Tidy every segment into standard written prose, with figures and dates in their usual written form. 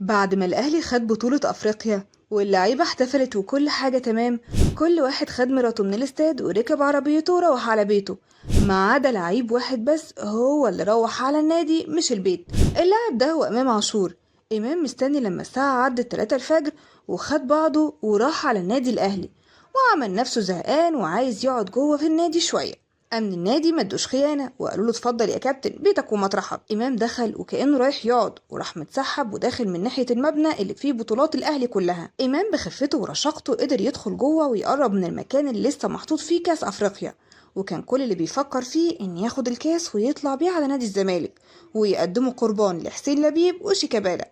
بعد ما الأهلي خد بطولة أفريقيا واللعيبة احتفلت وكل حاجة تمام، كل واحد خد مراته من الاستاد وركب عربيته وروح على بيته، ما عدا لعيب واحد بس هو اللي روح على النادي مش البيت. اللاعب ده هو إمام عاشور. إمام مستني لما الساعة عدت 3 الفجر وخد بعضه وراح على النادي الأهلي، وعمل نفسه زهقان وعايز يقعد جوه في النادي شوية. أمن النادي مدوش خيانة وقالوا له اتفضل يا كابتن بيتك ومطرحك. إمام دخل وكأنه رايح يقعد وراح متسحب وداخل من ناحية المبنى اللي فيه بطولات الأهلي كلها. إمام بخفته ورشاقته قدر يدخل جوه ويقرب من المكان اللي لسه محطوط فيه كاس أفريقيا، وكان كل اللي بيفكر فيه إن ياخد الكاس ويطلع بيه على نادي الزمالك ويقدمه قربان لحسين لبيب وشيكابالا.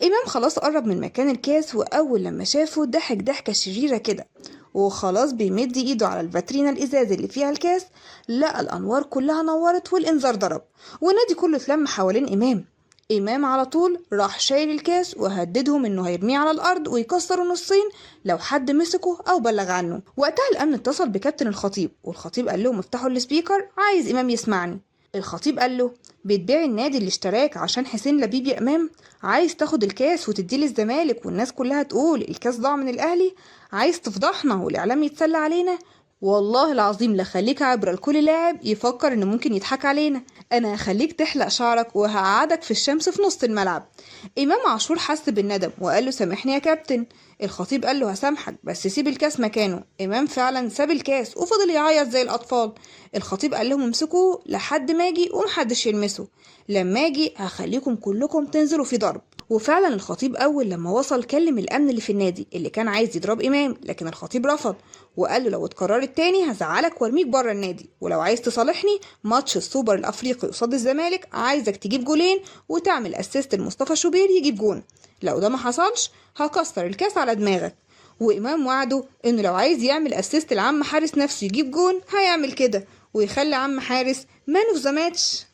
إمام خلاص قرب من مكان الكاس، وأول لما شافه ضحك ضحكة شريرة كده، وخلاص بيمد ايده على الفاترينا الازاز اللي فيها الكاس، لقى الانوار كلها نورت والانذار ضرب والنادي كله اتلم حوالين امام على طول راح شايل الكاس وهددهم انه هيرميه على الارض ويكسره نصين لو حد مسكه او بلغ عنه. وقتها الامن اتصل بكابتن الخطيب، والخطيب قال لهم افتحوا السبيكر عايز امام يسمعني. الخطيب قال له بتبيع النادي اللي اشتراك عشان حسين لبيب يا امام؟ عايز تاخد الكاس وتديه للزمالك والناس كلها تقول الكاس ضاع من الاهلي؟ عايز تفضحنا والاعلام يتسلى علينا؟ والله العظيم لخليك عبرة لكل لاعب يفكر ان ممكن يضحك علينا. انا هخليك تحلق شعرك وهقعدك في الشمس في نص الملعب. امام عاشور حس بالندم وقال له سامحني يا كابتن. الخطيب قال له هسامحك بس سيب الكاس مكانه. امام فعلا ساب الكاس وفضل يعيط زي الاطفال. الخطيب قال لهم امسكوه لحد ما اجي ومحدش يلمسه، لما اجي هخليكم كلكم تنزلوا في ضرب. وفعلا الخطيب اول لما وصل كلم الامن اللي في النادي اللي كان عايز يضرب امام، لكن الخطيب رفض وقال له لو اتكررت تاني هزعلك وارميك بره النادي، ولو عايز تصالحني ماتش السوبر الافريقي قصاد الزمالك عايزك تجيب جولين وتعمل اسيست لمصطفى شوبير يجيب جون، لو ده ما حصلش هكسر الكاس على دماغك. وامام وعده انه لو عايز يعمل اسيست لعم حارس نفسه يجيب جون هيعمل كده ويخلي عم حارس مان اوف ذا ماتش.